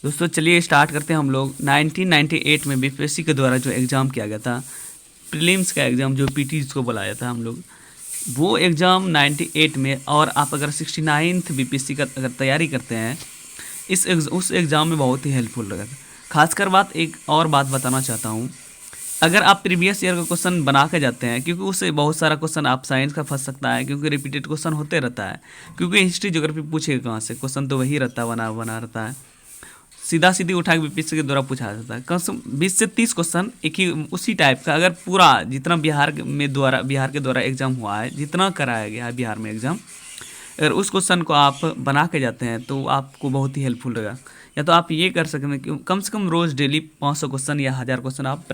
दोस्तों चलिए स्टार्ट करते हैं हम लोग। 1998 में बीपीएससी के द्वारा जो एग्ज़ाम किया गया था, प्रीलिम्स का एग्ज़ाम जो पीटी जिसको बुलाया था हम लोग, वो एग्ज़ाम 98 में, और आप अगर 69th बीपीएससी का अगर तैयारी करते हैं उस एग्ज़ाम में बहुत ही हेल्पफुल रहेगा। खासकर एक और बात बताना चाहता हूँ, अगर आप प्रीवियस ईयर का क्वेश्चन बना के जाते हैं, क्योंकि उससे बहुत सारा क्वेश्चन आप साइंस का फंस सकता है, क्योंकि रिपीटेड क्वेश्चन होते रहता है, क्योंकि हिस्ट्री ज्योग्राफी पूछेगा कहाँ से, क्वेश्चन तो वही रहता है, बना रहता है, सीधा सीधी उठा के बीपीएससी के द्वारा पूछा जाता है। कम से कम 20 से 30 क्वेश्चन एक ही उसी टाइप का, अगर पूरा जितना बिहार के द्वारा एग्ज़ाम हुआ है, जितना कराया गया है बिहार में एग्ज़ाम, अगर उस क्वेश्चन को आप बना के जाते हैं तो आपको बहुत ही हेल्पफुल रहेगा। या तो आप ये कर सकते हैं कि कम से कम रोज़ डेली 500 क्वेश्चन या 1000 क्वेश्चन आप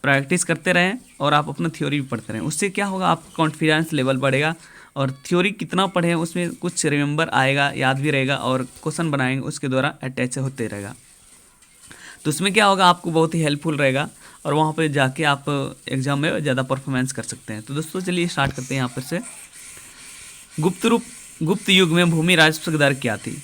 प्रैक्टिस करते रहें, और आप अपना थ्योरी भी पढ़ते रहें। उससे क्या होगा, आपका कॉन्फिडेंस लेवल बढ़ेगा, और थ्योरी कितना पढ़े उसमें कुछ रिमेंबर आएगा, याद भी रहेगा, और क्वेश्चन बनाएंगे उसके द्वारा अटैच होते रहेगा। तो उसमें क्या होगा, आपको बहुत ही हेल्पफुल रहेगा, और वहाँ पे जाके आप एग्ज़ाम में ज़्यादा परफॉर्मेंस कर सकते हैं। तो दोस्तों चलिए स्टार्ट करते हैं यहाँ पर से। गुप्त युग में भूमि राजस्व दर क्या थी?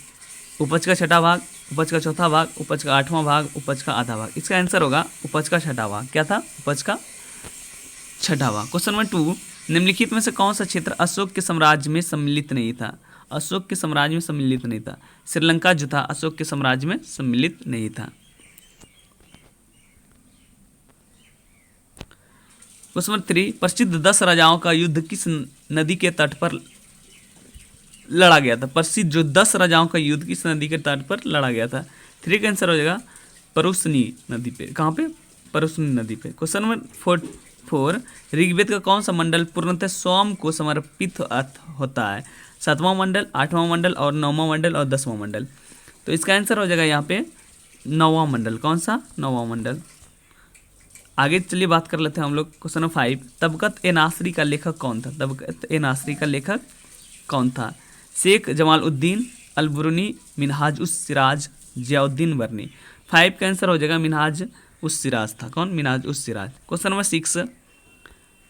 उपज का छठा भाग, उपज का चौथा भाग, उपज का आठवां भाग, उपज का आधा भाग। इसका आंसर होगा उपज का छठा भाग। क्या था? उपज का छठा भाग। क्वेश्चन नंबर 2, निम्नलिखित में से कौन सा क्षेत्र अशोक के साम्राज्य में सम्मिलित नहीं था? अशोक के साम्राज्य में सम्मिलित नहीं था। श्रीलंका जो था अशोक के साम्राज्य में सम्मिलित नहीं था। क्वेश्चन नंबर 3, प्रसिद्ध 10 राजाओं का युद्ध किस नदी के तट पर लड़ा गया था? प्रसिद्ध जो 10 राजाओं का युद्ध किस नदी के तट पर लड़ा गया था? 3 का आंसर हो जाएगा परुस्नी नदी पे। कहाँ पे? परुस्नी नदी पे। क्वेश्चन नंबर 4, ऋग्वेद का कौन सा मंडल पूर्णतः सोम को समर्पित होता है? 7वां मंडल, 8वां मंडल, और 9वां मंडल, और 10वां मंडल। तो इसका आंसर हो जाएगा यहाँ पे 9वां मंडल। कौन सा? 9वां मंडल। आगे चलिए बात कर लेते हैं हम लोग। क्वेश्चन नंबर 5, तबकत ए नासरी का लेखक कौन था? तबकत ए नासरी का लेखक कौन था? शेख जमालुद्दीन अलबरूनी, मिनहाज उस सिराज, जियाउद्दीन बरनी। 5 का आंसर हो जाएगा मिनहाज उस सिराज था। कौन? मिनहाज उस सिराज। क्वेश्चन नंबर 6,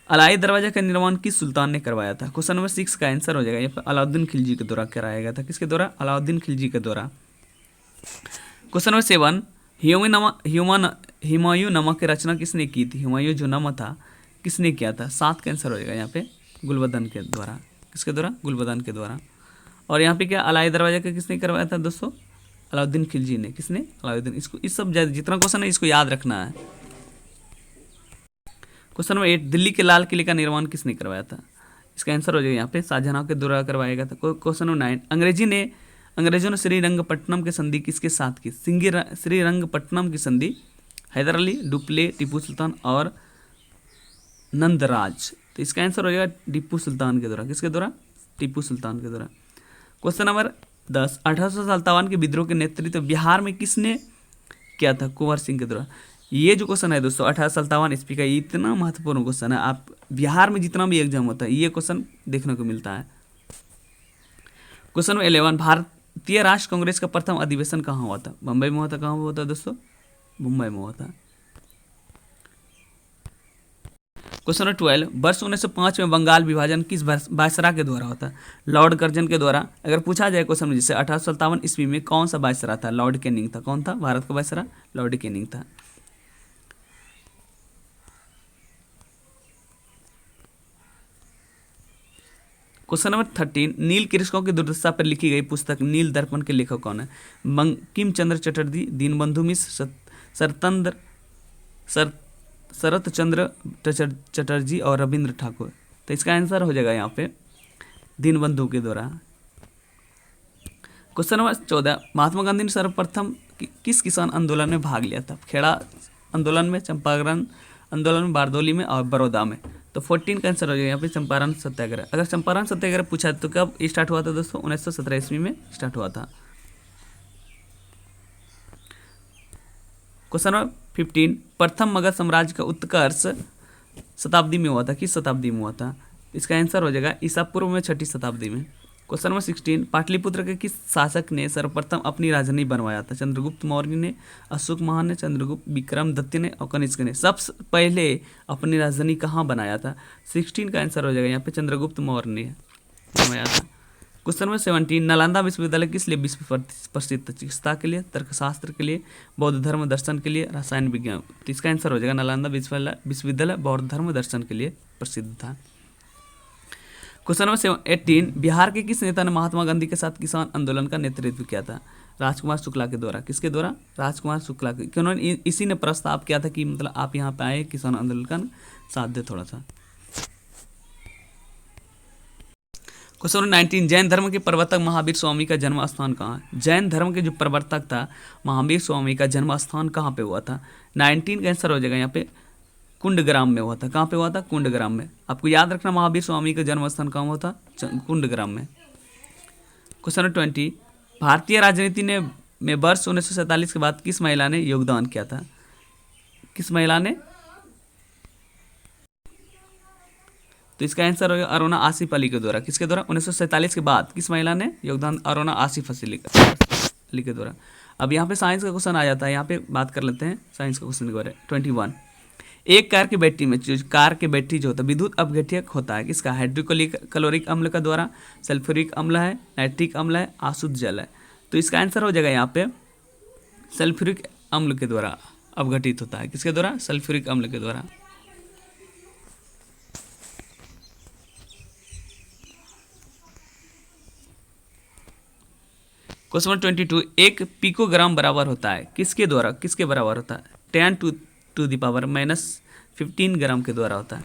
अलाई दरवाजा का निर्माण किस सुल्तान ने करवाया था? क्वेश्चन नंबर 6 का आंसर हो जाएगा यहाँ पर अलाउद्दीन खिलजी के द्वारा कराया गया था। किसके द्वारा? अलाउद्दीन खिलजी के द्वारा। क्वेश्चन नंबर 7, हुमायूं नामा की रचना किसने की थी? हुमायूं जो नामा था किसने किया था? 7 का आंसर हो जाएगा यहाँ पे गुलबदन के द्वारा। किसके द्वारा? गुलबदन के द्वारा। और यहाँ पे क्या अलाई दरवाजा का किसने करवाया था दोस्तों? अलाउद्दीन खिलजी ने। किसने? अलाउद्दीन। इसको इस सब जितना क्वेश्चन है इसको याद रखना है। क्वेश्चन नंबर 8, दिल्ली के लाल किले का निर्माण किसने करवाया था? इसका आंसर हो जाएगा यहाँ पे शाहजहां के द्वारा करवाया गया था। क्वेश्चन नंबर 9, अंग्रेजों ने श्रीरंगपट्टनम की संधि किसके साथ की? श्रीरंगपट्टनम की संधि हैदर अली, डुप्ले, टीपू सुल्तान और नंदराज। तो इसका आंसर हो जाएगा टीपू सुल्तान के द्वारा। किसके द्वारा? टीपू सुल्तान के द्वारा। क्वेश्चन नंबर 10, 1857 के विद्रोह के नेतृत्व बिहार में किसने किया था? कुंवर सिंह के द्वारा। ये जो क्वेश्चन है दोस्तों 1857 ईस्वी का, इतना महत्वपूर्ण क्वेश्चन है। आप बिहार में जितना भी एग्जाम होता है ये क्वेश्चन देखने को मिलता है। क्वेश्चन नंबर 11, भारतीय राष्ट्र कांग्रेस का प्रथम अधिवेशन कहाँ हुआ था? मुंबई में हुआ था। कहाँ हुआ था दोस्तों? मुंबई में हुआ था। क्वेश्चन नंबर 12, वर्ष 1905 में बंगाल विभाजन किस वायसराय के द्वारा होता है? लॉर्ड कर्जन के द्वारा। अगर पूछा जाए क्वेश्चन में, जैसे 1857 ईस्वी में कौन सा वायसराय था? लॉर्ड कैनिंग था। कौन था? भारत का वायसराय लॉर्ड कैनिंग था। क्वेश्चन नंबर 13, नील कृषकों की दुर्दशा पर लिखी गई पुस्तक नील दर्पण के लेखक कौन है? बंकिम चंद्र चटर्जी, दीनबंधु मिश्र, शरत चंद्र चटर्जी और रविंद्र ठाकुर। तो इसका आंसर हो जाएगा यहाँ पे दीनबंधु के द्वारा। क्वेश्चन नंबर 14, महात्मा गांधी ने सर्वप्रथम किस किसान आंदोलन में भाग लिया था? खेड़ा आंदोलन में, चंपारण आंदोलन में, बारदौली में और बड़ौदा में। तो 14 का आंसर हो जाएगा यहाँ पे चंपारण सत्याग्रह। अगर चंपारण सत्याग्रह पूछा तो कब स्टार्ट हुआ था दोस्तों? 1917 ईस्वी में स्टार्ट हुआ था। क्वेश्चन नंबर 15, प्रथम मगध साम्राज्य का उत्कर्ष शताब्दी में हुआ था? किस शताब्दी में हुआ था? इसका आंसर हो जाएगा ईसा पूर्व में 6ठी शताब्दी में। क्वेश्चन नंबर 16, पाटलिपुत्र के किस शासक ने सर्वप्रथम अपनी राजधानी बनवाया था? चंद्रगुप्त मौर्य ने, अशोक महान ने, चंद्रगुप्त विक्रमादित्य ने और कनिष्क ने। सबसे पहले अपनी राजधानी कहाँ बनाया था? 16 का आंसर हो जाएगा यहाँ पे चंद्रगुप्त मौर्य ने बनवाया था। क्वेश्चन नंबर 17, नालंदा विश्वविद्यालय किस लिए विश्व प्रसिद्ध था? चिकित्सा के लिए, तर्कशास्त्र के लिए, बौद्ध धर्म दर्शन के लिए, रसायन विज्ञान। तो इसका आंसर हो जाएगा नालंदा विश्वविद्यालय बौद्ध धर्म दर्शन के लिए प्रसिद्ध था। क्वेश्चन नंबर 18, बिहार के किस नेता ने महात्मा गांधी के साथ किसान आंदोलन का नेतृत्व किया था? राजकुमार शुक्ला के द्वारा। किसके द्वारा? राजकुमार शुक्ला के। उन्होंने इसी ने प्रस्ताव किया था कि मतलब आप यहाँ पे आए, किसान आंदोलन का साथ दे थोड़ा सा। क्वेश्चन नंबर 19, जैन धर्म के प्रवर्तक महावीर स्वामी का जन्म स्थान कहाँ है? जैन धर्म के जो प्रवर्तक था महावीर स्वामी का जन्म स्थान कहाँ पे हुआ था? 19 का आंसर हो जाएगा यहाँ पे कुंडग्राम में हुआ था। कहाँ पे हुआ था? कुंडग्राम में। आपको याद रखना महावीर स्वामी का जन्म स्थान कहाँ हुआ था? कुंडग्राम में। क्वेश्चन नंबर 20, भारतीय राजनीति में वर्ष 1947 के बाद किस महिला ने योगदान किया था? किस महिला ने? तो इसका आंसर होगा अरुणा आसिफ अली के द्वारा। किसके द्वारा? 1947 के बाद किस महिला ने योगदान? अरुणा आसिफ अली के द्वारा। अब यहाँ पे साइंस का क्वेश्चन आ जाता है, यहाँ पे बात कर लेते हैं साइंस का क्वेश्चन के बारे में। 21, एक कार की बैटरी में जो कार के बैटरी जो होता है विद्युत अपघटक होता है किसका? हाइड्रोक्लोरिक अम्ल का द्वारा, सल्फ्यूरिक अम्ल है, नाइट्रिक अम्ल है, अशुद्ध जल है। तो इसका आंसर हो जाएगा यहाँ पे सल्फ्यूरिक अम्ल के द्वारा अपघटित होता है। किसके द्वारा? सल्फ्यूरिक अम्ल के द्वारा। क्वेश्चन नंबर 22, एक पिकोग्राम बराबर होता है किसके द्वारा? किसके बराबर होता है? 10 टू द पावर -15 ग्राम के द्वारा होता है।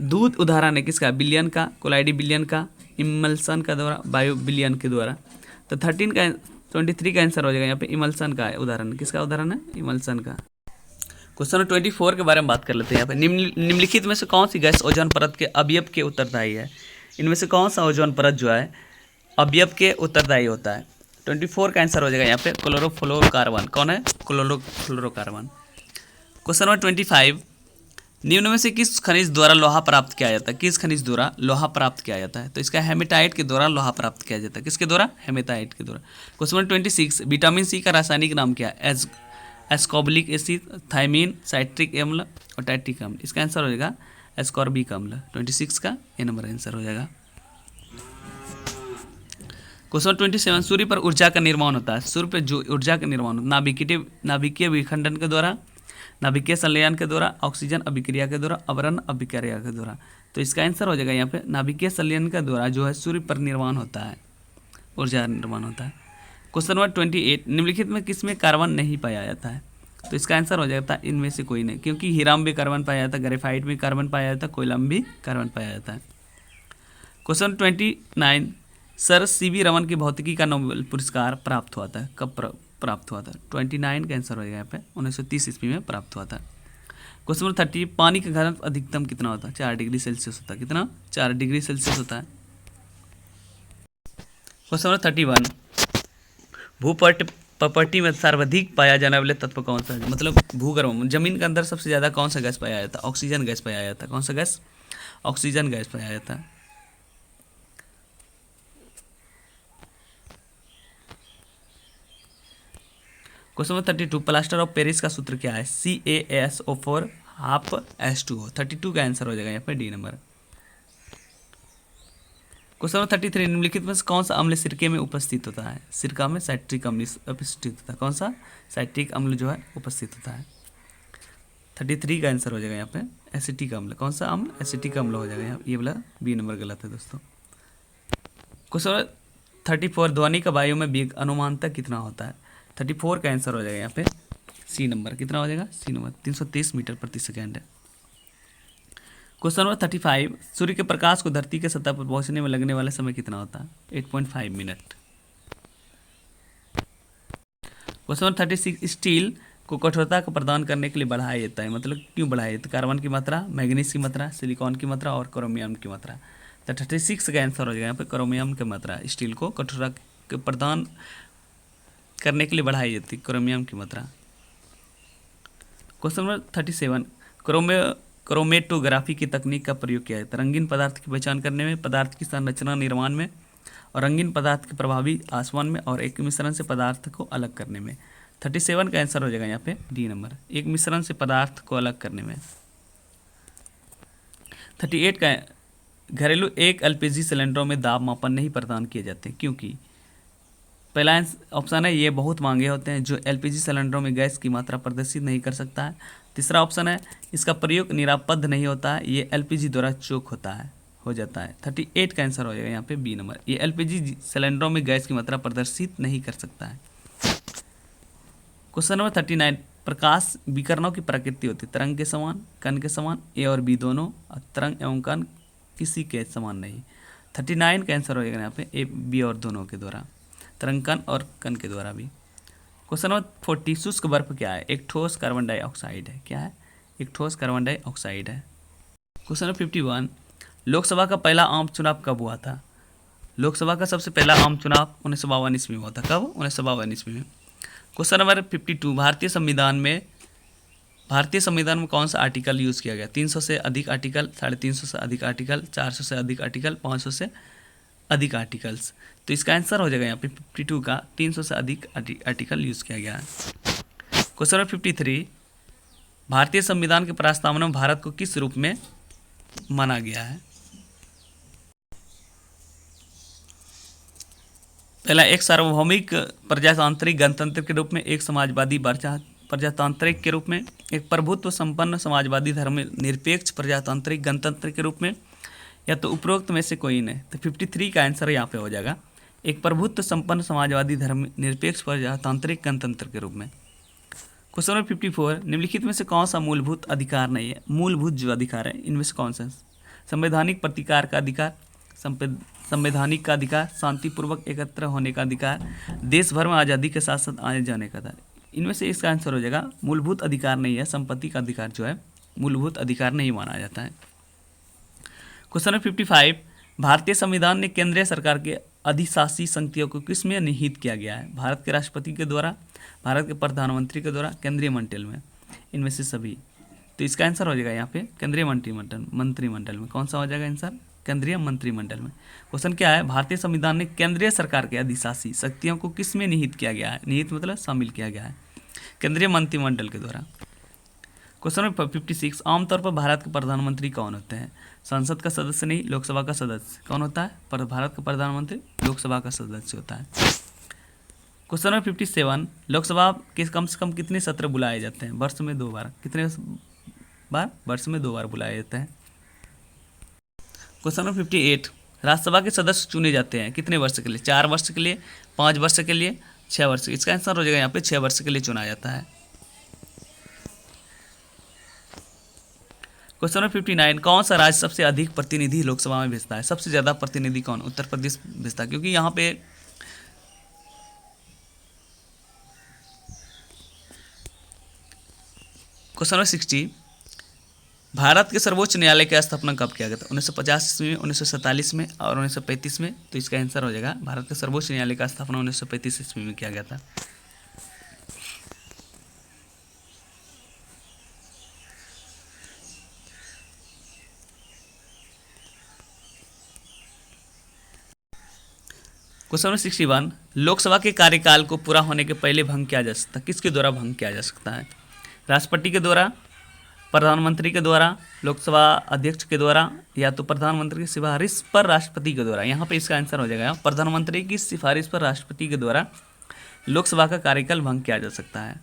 दूध उदाहरण है किसका? बिलियन का, कोलाइडी बिलियन का, इमल्सन का द्वारा, बायो बिलियन के द्वारा। तो 23 का आंसर हो जाएगा यहाँ पे इमल्सन का उदाहरण। किसका उदाहरण है? इमल्सन का। क्वेश्चन नंबर 24 के बारे में बात कर लेते हैं। यहाँ पे निम्नलिखित में से कौन सी गैस ओजोन परत के अवयव के उत्तरदायी है? इनमें से कौन सा ओजोन परत जो है अवयव के उत्तरदायी होता है? 24 का आंसर हो जाएगा यहाँ पे क्लोरोफ्लोरोकार्बन। कौन है? क्लोरोफ्लोरोकार्बन। क्वेश्चन नंबर 25, निम्न में से किस खनिज द्वारा लोहा प्राप्त किया जाता है? किस खनिज द्वारा लोहा प्राप्त किया जाता है? तो इसका हेमेटाइट के द्वारा लोहा प्राप्त किया जाता है। किसके द्वारा? हेमेटाइट के द्वारा। क्वेश्चन नंबर 26, विटामिन सी का रासायनिक नाम क्या है? एस्कॉर्बिक एसिड, थायमीन, साइट्रिक अम्ल और टाइट्रिक अम्ल। इसका आंसर हो जाएगा एस्कॉर्बिक अम्ल। 26 का ए नंबर आंसर हो जाएगा। क्वेश्चन 27, सूर्य पर ऊर्जा का निर्माण होता है। सूर्य पर जो ऊर्जा का निर्माण होता है नाभिकीय विखंडन के द्वारा, नाभिकीय संलयन के द्वारा, ऑक्सीजन अभिक्रिया के द्वारा, अवरण अभिक्रिया के द्वारा। तो इसका आंसर हो जाएगा यहाँ पे नाभिकीय संलयन के द्वारा जो है सूर्य पर निर्माण होता है, ऊर्जा निर्माण होता है। क्वेश्चन नंबर 28, निम्नलिखित में किसमें कार्बन नहीं पाया जाता है? तो इसका आंसर हो जाता है इनमें से कोई नहीं, क्योंकि हीरा में भी कार्बन पाया जाता है, ग्रेफाइट में कार्बन पाया जाता है, कोयला में भी कार्बन पाया जाता है। क्वेश्चन 29, सर सीवी रमन की भौतिकी का नोबेल पुरस्कार प्राप्त हुआ था। कब प्राप्त हुआ था? 29 का आंसर हो जाएगा यहाँ पे 1930 ईस्वी में प्राप्त हुआ था। क्वेश्चन नंबर 30, पानी का घनत्व अधिकतम कितना होता है? 4 डिग्री सेल्सियस होता है। कितना? 4 डिग्री सेल्सियस होता है। क्वेश्चन नंबर 31, भूप्रपट्टी में सर्वाधिक पाया जाने वाले तत्व कौन सा है? मतलब भूगर्भ में जमीन के अंदर सबसे ज़्यादा कौन सा गैस पाया जाता है? ऑक्सीजन गैस पाया जाता है। कौन सा गैस? ऑक्सीजन गैस पाया जाता है। Question number 32, plaster of Paris का सूत्र क्या है? CaSO4 half H2O। 32 का आंसर हो जाएगा यहाँ पे डी नंबर। क्वेश्चन नंबर 33, निम्नलिखित में से कौन सा अम्ल सिरके में उपस्थित होता है? सिरका में साइट्रिक अम्ल उपस्थित होता है। कौन सा? साइट्रिक अम्ल जो है उपस्थित होता है। 33 का आंसर हो जाएगा यहाँ पे एसिटिक अम्ल। कौन सा अम्ल? एसिटिक अम्ल हो जाएगा यहाँ। ये वाला बी नंबर गलत है दोस्तों। क्वेश्चन नंबर 34, ध्वनि का वायु में वेग अनुमानतः कितना होता है? 34 का आंसर हो जाएगा यहाँ पे सी नंबर। कितना हो जाएगा? सी नंबर 330 मीटर प्रति सेकेंड है। क्वेश्चन नंबर 35, सूर्य के प्रकाश को धरती के सतह पर पहुंचने में लगने वाला समय कितना होता है? 8.5 मिनट। क्वेश्चन नंबर 36, स्टील को कठोरता को प्रदान करने के लिए बढ़ाया जाता है। मतलब क्यों बढ़ाया जाता है? कार्बन की मात्रा, मैग्नीज की मात्रा, सिलिकॉन की मात्रा और क्रोमियम की मात्रा। तो 36 का आंसर हो जाएगा यहाँ पे क्रोमियम की मात्रा। स्टील को कठोरता के प्रदान करने के लिए बढ़ाई जाती है क्रोमियम की मात्रा। क्वेश्चन नंबर 37, क्रोमेटोग्राफी की तकनीक का प्रयोग किया जाता है। रंगीन पदार्थ की पहचान करने में, पदार्थ की संरचना निर्माण में और रंगीन पदार्थ के प्रभावी आसमान में और एक मिश्रण से पदार्थ को अलग करने में। 37 का आंसर हो जाएगा यहाँ पे डी नंबर, एक मिश्रण से पदार्थ को अलग करने में। 38 का घरेलू एक एलपीजी सिलेंडरों में दाब मापन नहीं प्रदान किए जाते क्योंकि पहला ऑप्शन है ये बहुत महंगे होते हैं जो एलपीजी सिलेंडरों में गैस की मात्रा प्रदर्शित नहीं कर सकता है। तीसरा ऑप्शन है इसका प्रयोग निरापद नहीं होता है, ये एलपीजी द्वारा चोक हो जाता है। 38 का आंसर हो जाएगा यहाँ पे बी नंबर, ये एलपीजी सिलेंडरों में गैस की मात्रा प्रदर्शित नहीं कर सकता है। क्वेश्चन नंबर 39, प्रकाश विकिरणों की प्रकृति होती है तरंग के समान, कण के समान, ए और बी दोनों, और तरंग एवं कण किसी के समान नहीं। 39 का आंसर हो जाएगा यहाँ पे ए बी और दोनों के द्वारा, तरंग कण और कण के द्वारा भी। क्वेश्चन नंबर 40, शुष्क बर्फ क्या है? एक ठोस कार्बन डाइऑक्साइड है। क्या है? एक ठोस कार्बन डाइऑक्साइड है। क्वेश्चन नंबर 51, लोकसभा का पहला आम चुनाव कब हुआ था? लोकसभा का सबसे पहला आम चुनाव 1952 ईस्वी में हुआ था। कब? 1952 ईस्वी में। क्वेश्चन नंबर 52, भारतीय संविधान में कौन सा आर्टिकल यूज़ किया गया? 300 से अधिक आर्टिकल, 350 से अधिक आर्टिकल, 400 से अधिक आर्टिकल, 500 से अधिक आर्टिकल्स। तो इसका आंसर हो जाएगा यहाँ पे 52 का 300 से अधिक आर्टिकल यूज़ किया गया है। क्वेश्चन नंबर 53, भारतीय संविधान के प्रस्तावना में भारत को किस रूप में माना गया है? पहला, एक सार्वभौमिक प्रजातांत्रिक गणतंत्र के रूप में, एक समाजवादी प्रजातांत्रिक के रूप में, एक प्रभुत्व संपन्न समाजवादी धर्म निरपेक्ष प्रजातांत्रिक गणतंत्र के रूप में, या तो उपरोक्त में से कोई नहीं। तो 53 का आंसर यहाँ पे हो जाएगा एक प्रभुत्व संपन्न समाजवादी धर्म निरपेक्ष प्रजातांत्रिक गणतंत्र के रूप में। क्वेश्चन नंबर 54, निम्नलिखित में से कौन सा मूलभूत अधिकार नहीं है? मूलभूत जो अधिकार है इनमें से कौन सा? संवैधानिक प्रतिकार का अधिकार, संवैधानिक का अधिकार, शांतिपूर्वक एकत्र होने का अधिकार, देश भर में आज़ादी के साथ साथ आने जाने का अधिकार। इनमें से इसका आंसर हो जाएगा मूलभूत अधिकार नहीं है, संपत्ति का अधिकार जो है मूलभूत अधिकार नहीं माना जाता है। क्वेश्चन नंबर 55, भारतीय संविधान ने केंद्रीय सरकार के अधिशासी शक्तियों को किस में निहित किया गया है? भारत के राष्ट्रपति के द्वारा, भारत के प्रधानमंत्री के द्वारा, केंद्रीय मंत्रिमंडल में, इनमें से सभी। तो इसका आंसर हो जाएगा यहाँ पे केंद्रीय मंत्रिमंडल में। कौन सा हो जाएगा आंसर? केंद्रीय मंत्रिमंडल में। क्वेश्चन क्या है? भारतीय संविधान ने केंद्रीय सरकार के अधिशासी शक्तियों को किस में निहित किया गया है? निहित मतलब शामिल किया गया है केंद्रीय मंत्रिमंडल के द्वारा। क्वेश्चन नंबर 56, आमतौर पर भारत के प्रधानमंत्री कौन होते हैं? संसद का सदस्य नहीं, लोकसभा का सदस्य। कौन होता है? पर भारत का प्रधानमंत्री लोकसभा का सदस्य होता है। क्वेश्चन नंबर 57, लोकसभा के कम से कम कितने सत्र बुलाए जाते हैं? वर्ष में 2 बार। कितने बार? वर्ष में 2 बार बुलाए जाते हैं। क्वेश्चन नंबर 58, राज्यसभा के सदस्य चुने जाते हैं कितने वर्ष के लिए? 4 वर्ष के लिए, 5 वर्ष के लिए, 6 वर्ष। इसका आंसर हो जाएगा यहाँ पे 6 वर्ष के लिए चुना जाता है। क्वेश्चन नंबर 59, कौन सा राज्य सबसे अधिक प्रतिनिधि लोकसभा में भेजता है? सबसे ज़्यादा प्रतिनिधि कौन? उत्तर प्रदेश भेजता है, क्योंकि यहाँ पे क्वेश्चन नंबर 60, भारत के सर्वोच्च न्यायालय की स्थापना कब किया गया था? 1950 ईस्वी में, 1947 में और 1935 में। तो इसका आंसर हो जाएगा भारत के सर्वोच्च न्यायालय का स्थापना 1935 ईस्वी में किया गया था। क्वेश्चन नंबर 61, लोकसभा के कार्यकाल को पूरा होने के पहले भंग किया जा सकता है? किसके द्वारा भंग किया जा सकता है? राष्ट्रपति के द्वारा, प्रधानमंत्री के द्वारा, लोकसभा अध्यक्ष के द्वारा, या तो प्रधानमंत्री की सिफारिश पर राष्ट्रपति के द्वारा। यहाँ पे इसका आंसर हो जाएगा प्रधानमंत्री की सिफारिश पर राष्ट्रपति के द्वारा लोकसभा का कार्यकाल भंग किया जा सकता है।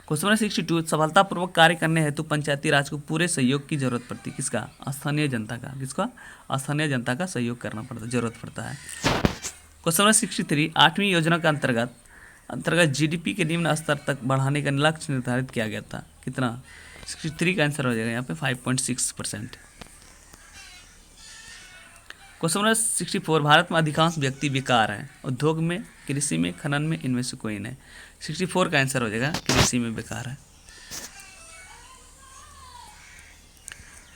क्वेश्चन नंबर 62, सफलतापूर्वक कार्य करने हेतु पंचायती राज को पूरे सहयोग की जरूरत पड़ती है? किसका? स्थानीय जनता का। किसका? स्थानीय जनता का सहयोग करना पड़ता, जरूरत पड़ता है। क्वेश्चन नंबर 63, 8वीं योजना के अंतर्गत जीडीपी के निम्न स्तर तक बढ़ाने का लक्ष्य निर्धारित किया गया था। कितना? 63 का आंसर हो जाएगा यहाँ पे 5.6%। क्वेश्चन नंबर 64, भारत में अधिकांश व्यक्ति बेकार हैं। उद्योग में, कृषि में, खनन में, इनमें से कोई नहीं। 64 का आंसर हो जाएगा कृषि में बेकार है।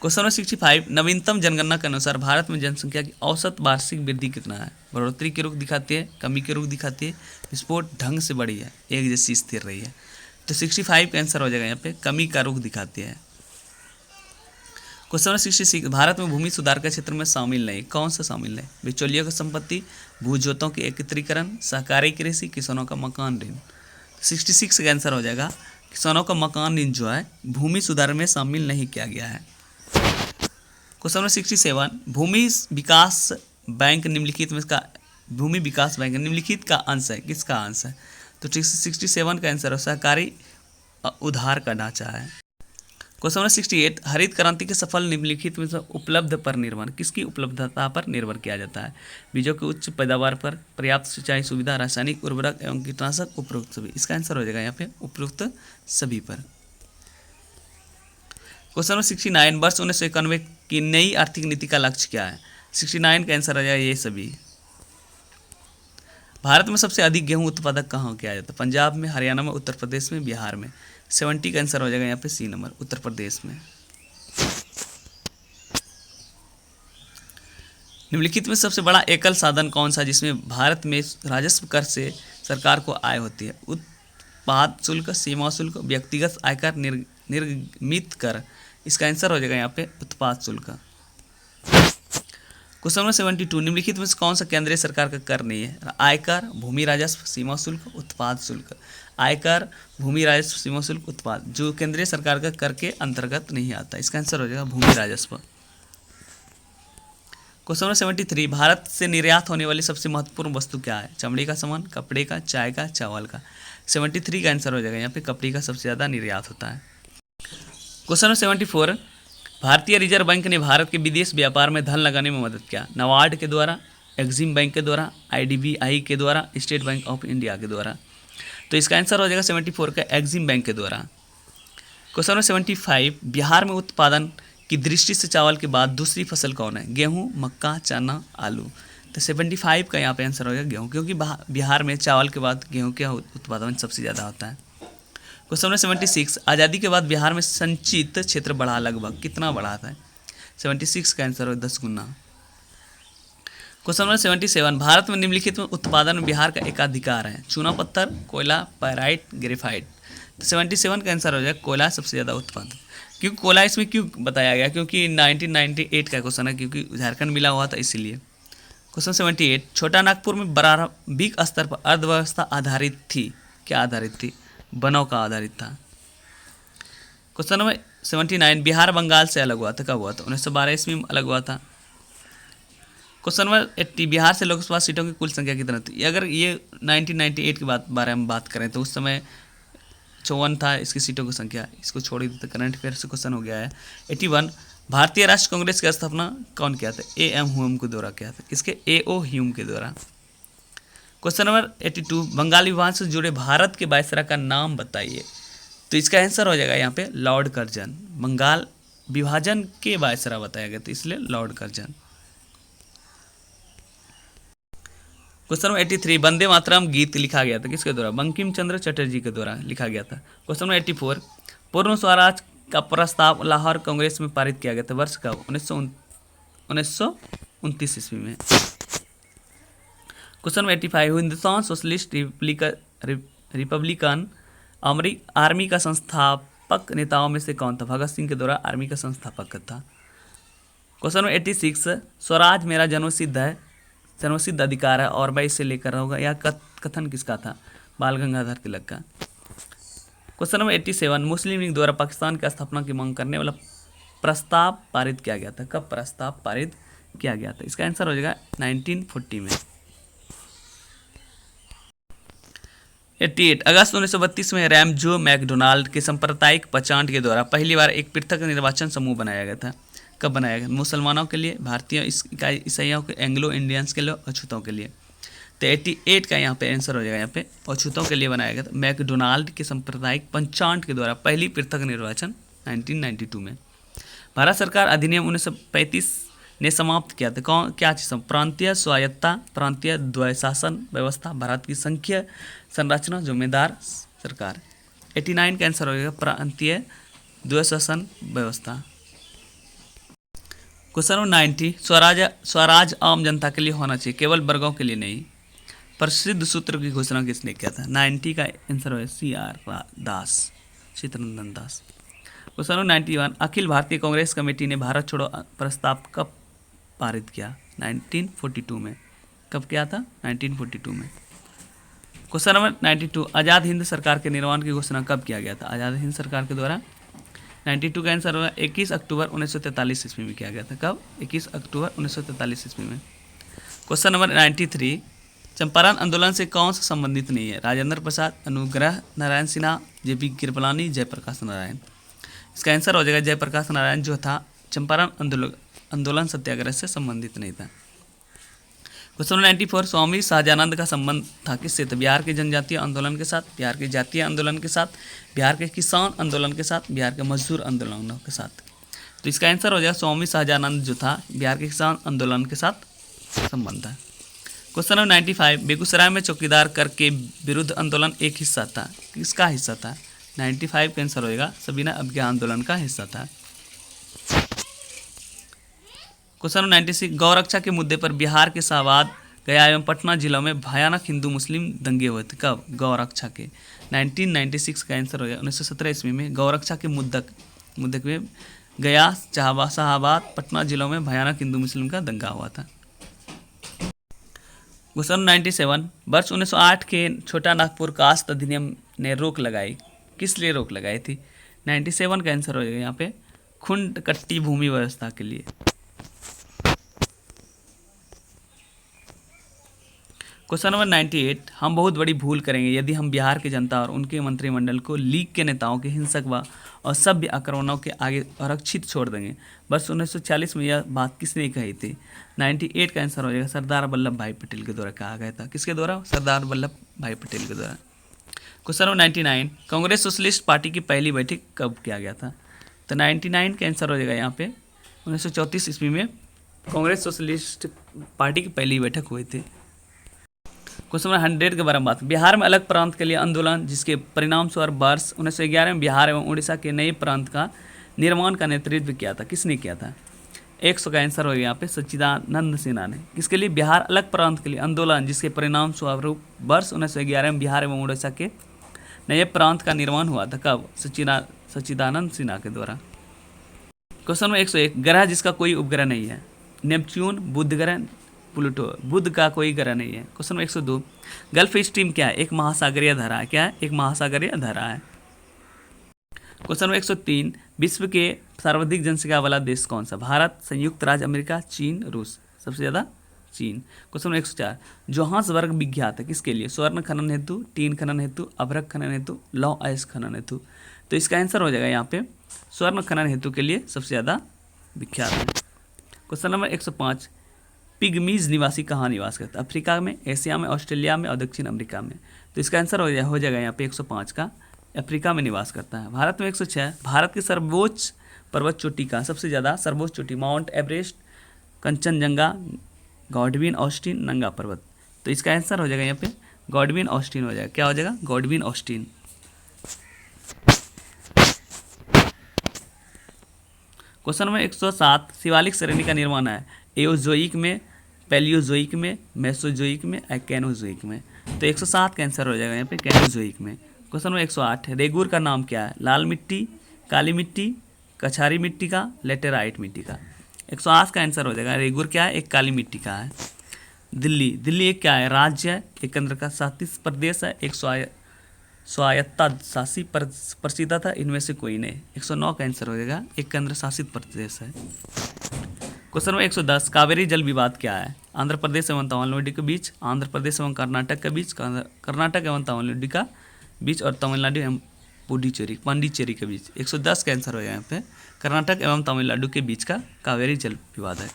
क्वेश्चन नंबर 65, नवीनतम जनगणना के अनुसार भारत में जनसंख्या की औसत वार्षिक वृद्धि कितना है? बढ़ोतरी के रुख दिखाती है, कमी के रुख दिखाती है, विस्फोट ढंग से बढ़ी है, एक जैसी स्थिर रही है। तो 65 का आंसर हो जाएगा यहाँ पे कमी का रुख दिखाती है। क्वेश्चन नंबर 66, भारत में भूमि सुधार के क्षेत्र में शामिल नहीं। कौन सा शामिल है? बिचौलियों की संपत्ति, भूजोतों के एकत्रीकरण, सहकारी कृषि, किसानों का मकान ऋण। 66 का आंसर हो जाएगा किसानों का मकान ऋण जो है भूमि सुधार में शामिल नहीं किया गया है। क्वेश्चन नंबर 67, भूमि विकास बैंक निम्नलिखित का अंश है, किसका अंश है? तो 67 का आंसर है सहकारी उधार का ढांचा है। क्वेश्चन नंबर 68, हरित क्रांति के सफल निम्नलिखित में से उपलब्ध पर निर्भर, किसकी उपलब्धता पर निर्भर किया जाता है? बीजों की उच्च पैदावार पर, पर्याप्त सिंचाई सुविधा, रासायनिक उर्वरक एवं कीटनाशक, उपरोक्त सभी। इसका आंसर हो जाएगा यहाँ पे उपरोक्त सभी पर। क्वेश्चन नंबर 69, वर्ष 1991 की नई आर्थिक नीति का लक्ष्य क्या है? 69 का आंसर हो जाएगा ये सभी। भारत में सबसे अधिक गेहूं उत्पादक कहाँ किया जाता है? पंजाब में, हरियाणा में, उत्तर प्रदेश में, बिहार में। 70 का आंसर हो जाएगा यहाँ पे सी नंबर, उत्तर प्रदेश में। निम्नलिखित में सबसे बड़ा एकल साधन कौन सा जिसमें भारत में राजस्व कर से सरकार को आय होती है? उत्पाद शुल्क, सीमा शुल्क, व्यक्तिगत आयकर, निर्गमित कर। इसका आंसर हो जाएगा यहाँ पे उत्पाद शुल्क। क्वेश्चन नंबर 72, निम्नलिखित में से कौन सा केंद्रीय सरकार का कर नहीं है? आयकर, भूमि राजस्व, सीमा शुल्क, उत्पाद शुल्क। आयकर, भूमि राजस्व, सीमा शुल्क, उत्पाद, जो केंद्रीय सरकार का कर के अंतर्गत नहीं आता। इसका आंसर हो जाएगा भूमि राजस्व। क्वेश्चन नंबर 73, भारत से निर्यात होने वाली सबसे महत्वपूर्ण वस्तु क्या है? चमड़ी का सामान, कपड़े का, चाय का, चावल का। 73 का आंसर हो जाएगा यहाँ पे कपड़े का सबसे ज़्यादा निर्यात होता है। क्वेश्चन नंबर 74, भारतीय रिजर्व बैंक ने भारत के विदेश व्यापार में धन लगाने में मदद किया? नाबार्ड के द्वारा, एक्सिम बैंक के द्वारा, IDBI के द्वारा, स्टेट बैंक ऑफ इंडिया के द्वारा। तो इसका आंसर हो जाएगा 74 का एक्सिम बैंक के द्वारा। क्वेश्चन नंबर 75, बिहार में उत्पादन की दृष्टि से चावल के बाद दूसरी फसल कौन है? गेहूं, मक्का, चना, आलू। तो 75 का यहाँ पे आंसर हो जाएगा गेहूं, क्योंकि बिहार में चावल के बाद गेहूं का उत्पादन सबसे ज़्यादा होता है। क्वेश्चन नंबर 76, आज़ादी के बाद बिहार में संचित क्षेत्र बढ़ा लगभग, कितना बढ़ा था? 76 का आंसर हो 10 गुना। क्वेश्चन नंबर 77, भारत में निम्नलिखित में उत्पादन में बिहार का एकाधिकार है? चूना पत्थर, कोयला, पैराइट, ग्रेफाइट। तो 77 का आंसर हो जाएगा कोयला सबसे ज़्यादा उत्पादन। क्योंकि कोयला इसमें क्यों बताया गया? क्योंकि 1998 का क्वेश्चन है, क्योंकि झारखंड मिला हुआ था इसीलिए। क्वेश्चन 78, छोटा नागपुर में प्रारंभिक स्तर पर अर्थव्यवस्था आधारित थी, क्या आधारित थी? वनों का आधारित था। क्वेश्चन नंबर 79, बिहार बंगाल से अलग हुआ था, कब हुआ था? 1912 ईस्वी में अलग हुआ था। क्वेश्चन नंबर 80, बिहार से लोकसभा सीटों की कुल संख्या कितना थी? अगर ये 1998 के बारे में बात करें तो उस समय 54 था इसकी सीटों की संख्या। इसको छोड़ देते, करंट अफेयर से क्वेश्चन हो गया है। 81, भारतीय राष्ट्रीय कांग्रेस की स्थापना कौन किया था? AM ह्यूम के द्वारा किया था। किसके? AO ह्यूम के द्वारा। क्वेश्चन नंबर 82, बंगाल विभाजन से जुड़े भारत के वायसराय का नाम बताइए। तो इसका आंसर हो जाएगा यहाँ पे लॉर्ड कर्जन। बंगाल विभाजन के वायसराय बताया गया था, इसलिए Lord Curzon. Question number 83, Vande Mataram गीत लिखा गया था किसके द्वारा? बंकिम चंद्र चटर्जी के द्वारा लिखा गया था। क्वेश्चन नंबर 84, पूर्ण स्वराज का प्रस्ताव लाहौर कांग्रेस में पारित किया गया था, वर्ष कब? 1929 ईस्वी में। Question number 85, Hindustan socialist Republican army का संस्थापक नेताओं में से कौन था? भगत सिंह के द्वारा आर्मी का संस्थापक था। क्वेश्चन नंबर 86, स्वराज मेरा जन्मसिद्ध अधिकार है और मैं इसे लेकर रहूँगा, यह कथन किसका था? बाल गंगाधर तिलक का। क्वेश्चन नंबर 87, मुस्लिम लीग द्वारा पाकिस्तान की स्थापना की मांग करने वाला प्रस्ताव पारित किया गया था, कब प्रस्ताव पारित किया गया था? इसका आंसर हो जाएगा 1940 में। 88, अगस्त 1932 में रैमजो मैकडोनाल्ड के सांप्रदायिक पचांट के द्वारा पहली बार एक पृथक निर्वाचन समूह बनाया गया था, कब बनाया गया? मुसलमानों के लिए, भारतीय ईसाइयों के, एंग्लो इंडियंस के लिए, अछूतों के लिए। तो 88 का यहाँ पे आंसर हो जाएगा, यहाँ पे अछूतों के लिए बनाया गया था मैकडोनाल्ड के सांप्रदायिक पंचांट के द्वारा पहली पृथक निर्वाचन 1992 में। भारत सरकार अधिनियम 1935 ने समाप्त किया था, कौन क्या चीज़? प्रांतीय स्वायत्ता, प्रांतीय द्वैशासन व्यवस्था, भारत की संघीय संरचना, जिम्मेदार सरकार। 89 का आंसर हो जाएगा प्रांतीय द्वैशासन व्यवस्था। क्वेश्चन नंबर 90, स्वराज आम जनता के लिए होना चाहिए, केवल वर्गों के लिए नहीं। प्रसिद्ध सूत्र की घोषणा किसने किया था? 90 का आंसर है CR दास, चित्रनंदन दास। Question number 91, Akhil Bharatiya Congress committee ने भारत छोड़ो प्रस्ताव कब पारित किया? 1942 में। कब किया था? 1942 में। क्वेश्चन नंबर 92, आज़ाद हिंद सरकार के निर्माण की घोषणा कब किया गया था? आज़ाद हिंद सरकार के द्वारा 92 का आंसर होगा 21 अक्टूबर 1943 ईस्वी में किया गया था। कब? 21 अक्टूबर 1943 ईस्वी में। क्वेश्चन नंबर 93, चंपारण आंदोलन से कौन सा संबंधित नहीं है? राजेंद्र प्रसाद, अनुग्रह नारायण सिन्हा, जेपी कृपलानी, जयप्रकाश नारायण। इसका आंसर हो जाएगा जयप्रकाश नारायण जो था चंपारण आंदोलन सत्याग्रह से संबंधित नहीं था। क्वेश्चन नंबर 94, स्वामी शाहजानंद का संबंध था किससे? तो बिहार के जनजातीय आंदोलन के साथ, बिहार के जातीय आंदोलन के साथ, बिहार के किसान आंदोलन के साथ, बिहार के मजदूर आंदोलनों के साथ। तो इसका आंसर हो जाएगा स्वामी शाहजानंद जो था बिहार के किसान आंदोलन के साथ संबंध है। क्वेश्चन नंबर 95, बेगूसराय में चौकीदार कर के विरुद्ध आंदोलन एक हिस्सा था, किसका हिस्सा था? 95 का आंसर होगा सबीना अवज्ञा आंदोलन का हिस्सा था। क्वेश्चन नंबर 96, गौरक्षा के मुद्दे पर बिहार के शाहबाद, गया एवं पटना जिलों में भयानक हिंदू मुस्लिम दंगे हुए थे। कब? गौरक्षा के 1996 का आंसर हो गया 1917 ईस्वी में गौरक्षा के मुद्दे में गया, शाहबाद, पटना जिलों में भयानक हिंदू मुस्लिम का दंगा हुआ था। क्वेश्चन 97, वर्ष 1908 के छोटा नागपुर कास्ट अधिनियम ने रोक लगाई, किस लिए रोक लगाई थी? 97 का आंसर हो जाएगा यहाँ पे खुंड कट्टी भूमि व्यवस्था के लिए। क्वेश्चन नंबर 98, हम बहुत बड़ी भूल करेंगे यदि हम बिहार की जनता और उनके मंत्रिमंडल को लीग के नेताओं के हिंसक व असभ्य आक्रमणों के आगे आरक्षित छोड़ देंगे। वर्ष 1940 में यह बात किसने कही थी? 98 का आंसर हो जाएगा सरदार वल्लभ भाई पटेल के द्वारा कहा गया था। किसके द्वारा? सरदार वल्लभ भाई पटेल के द्वारा। Question number 99, Congress socialist party की पहली बैठक कब किया गया था? तो 99 का आंसर हो जाएगा यहाँ पे 1934 ईस्वी में कांग्रेस सोशलिस्ट पार्टी की पहली बैठक हुई थी। क्वेश्चन नंबर 100 के बारे में बात, बिहार में अलग प्रांत के लिए आंदोलन जिसके परिणाम स्वरूप वर्ष 1911 में बिहार एवं उड़ीसा के नए प्रांत का निर्माण का नेतृत्व किया था, किसने किया था? 100 का आंसर हो गया यहाँ पे सच्चिदानंद सिन्हा ने। किसके लिए? बिहार अलग प्रांत के लिए आंदोलन जिसके परिणाम स्वरूप वर्ष 1911 में बिहार एवं उड़ीसा के नए प्रांत का निर्माण हुआ था। कब? सच्चिदानंद सिन्हा के द्वारा। क्वेश्चन नंबर 101, ग्रह जिसका कोई उपग्रह नहीं है? नेपच्यून, बुध ग्रह, प्लूटो। बुध का कोई ग्रह नहीं है। क्वेश्चन नंबर 102, गल्फ स्ट्रीम क्या है? एक महासागरीय धारा है। क्या है? एक महासागरीय धारा है। क्वेश्चन नंबर 103, विश्व के सर्वाधिक जनसंख्या वाला देश कौन सा? भारत, संयुक्त राज्य अमेरिका, चीन, रूस। सबसे ज़्यादा चीन। क्वेश्चन नंबर 104, जोहान्सबर्ग विख्यात है किसके लिए? स्वर्ण खनन हेतु, टीन खनन हेतु, अभ्रक खनन हेतु, लौह अयस्क खनन हेतु। तो इसका आंसर हो जाएगा यहाँ पे स्वर्ण खनन हेतु के लिए सबसे ज़्यादा विख्यात है। क्वेश्चन नंबर 105, पिग्मीज निवासी कहाँ निवास करते हैं? अफ्रीका में, एशिया में, ऑस्ट्रेलिया में और दक्षिण अमेरिका में। तो इसका आंसर हो जाएगा यहाँ पे 105 का अफ्रीका में निवास करता है। भारत में 106, भारत की सर्वोच्च पर्वत चोटी का सबसे ज़्यादा सर्वोच्च चोटी mount Everest, Kanchenjunga, Godwin Austen, नंगा पर्वत। तो इसका आंसर हो जाएगा यहाँ पे गॉडविन ऑस्टिन हो जाएगा। क्या हो जाएगा? Godwin Austen. Question number 107, Shivalik श्रेणी का निर्माण है एओजोइक में, पैलियोजोइक में, मेसोजोइक में, कैनोजोइक में। तो 107 का आंसर हो जाएगा यहाँ पे कैनोजोइक में। क्वेश्चन नंबर 108, रेगुर का नाम क्या है? लाल मिट्टी, काली मिट्टी, कछारी मिट्टी का, लेटेराइट मिट्टी का। 108 का आंसर हो जाएगा रेगुर क्या है? एक काली मिट्टी का है। दिल्ली एक क्या है? राज्य है, एक केंद्र का शासित प्रदेश है, एक स्वायत्ता शासी प्रसिद्ध था, इनमें से कोई नहीं। 109 का आंसर हो जाएगा एक केंद्र शासित प्रदेश है। क्वेश्चन नंबर 110, कावेरी जल विवाद क्या है? आंध्र प्रदेश एवं तमिलनाडु के बीच, आंध्र प्रदेश एवं कर्नाटक के बीच, कर्नाटक एवं तमिलनाडु का बीच और तमिलनाडु एवं पांडिचेरी के बीच। 110 का आंसर हो जाएगा यहाँ पे कर्नाटक एवं तमिलनाडु के बीच का कावेरी जल विवाद है।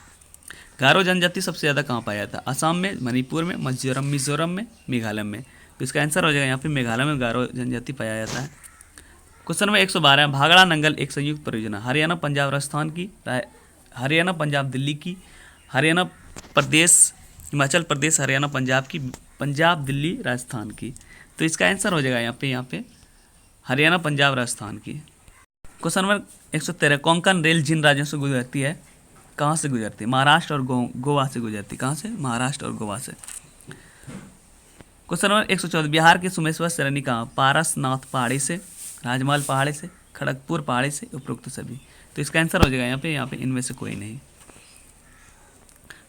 गारो जनजाति सबसे ज़्यादा कहाँ पाया जाता है? असम में, मणिपुर में, मिजोरम में, मेघालय में। तो इसका आंसर हो जाएगा यहाँ पे मेघालय में गारो जनजाति पाया जाता है। क्वेश्चन नंबर 112, भागड़ा नंगल एक संयुक्त परियोजना हरियाणा पंजाब राजस्थान की, हरियाणा पंजाब दिल्ली की, हरियाणा प्रदेश हिमाचल प्रदेश, हरियाणा पंजाब की, पंजाब दिल्ली राजस्थान की। तो इसका आंसर हो जाएगा यहाँ पे हरियाणा पंजाब राजस्थान की। क्वेश्चन नंबर 113, कोंकण रेल जिन राज्यों से गुजरती है कहाँ से गुजरती है? महाराष्ट्र और गोवा से गुजरती है। कहाँ से? महाराष्ट्र और गोवा से। क्वेश्चन नंबर 114, बिहार के सुमेश्वर श्रेणी कहाँ? पारसनाथ पहाड़ी से, राजमहल पहाड़ी से, खड़गपुर पहाड़ी से, उपरोक्त सभी। तो इसका आंसर हो जाएगा यहाँ पे इनमें से कोई नहीं।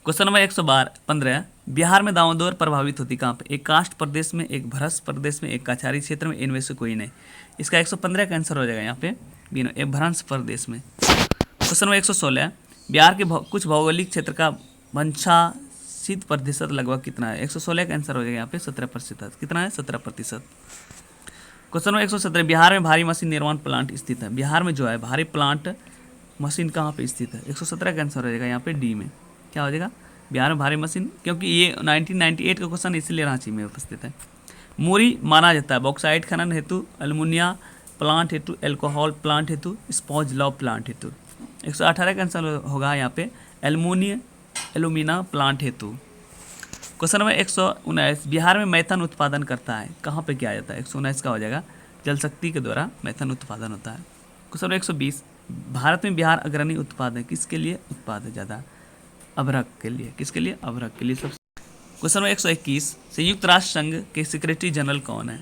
क्वेश्चन नंबर 115, बिहार में दामोदर प्रभावित होती कहाँ पे? एक कास्ट प्रदेश में, एक भ्रष्ट प्रदेश में, एक काछारी क्षेत्र में, इनमें से कोई नहीं। इसका 115 का आंसर हो जाएगा यहाँ पे बीनो, एक भ्रष्ट प्रदेश में। क्वेश्चन नंबर 116, बिहार के कुछ भौगोलिक क्षेत्र का वंशासित प्रतिशत लगभग कितना है? 116 का आंसर हो जाएगा यहाँ पे 17%। कितना है? 17%। क्वेश्चन नंबर 117, बिहार में भारी मशीन निर्माण प्लांट स्थित है। बिहार में जो है भारी प्लांट मशीन कहाँ पे स्थित है? 117 का आंसर हो जाएगा यहाँ पे डी में। क्या हो जाएगा? बिहार में भारी मशीन, क्योंकि ये 1998 का क्वेश्चन इसलिए रांची में उपस्थित है। मूरी माना जाता है बॉक्साइट खनन हेतु, अल्मुनिया प्लांट हेतु, एल्कोहल प्लांट हेतु, स्पॉज लॉ प्लांट हेतु। 118 का आंसर होगा यहाँ पे एल्यूमिना प्लांट हेतु। क्वेश्चन नंबर 119, बिहार में मैथन उत्पादन करता है, कहाँ पे किया जाता है? 119 का हो जाएगा जल शक्ति के द्वारा मैथन उत्पादन होता है। क्वेश्चन नंबर 120, भारत में बिहार अग्रणी उत्पाद है, किसके लिए उत्पाद है ज़्यादा? अभ्रक के लिए। किसके लिए? अभ्रक के लिए। सब। क्वेश्चन नंबर 121, संयुक्त राष्ट्र संघ के सेक्रेटरी जनरल कौन है?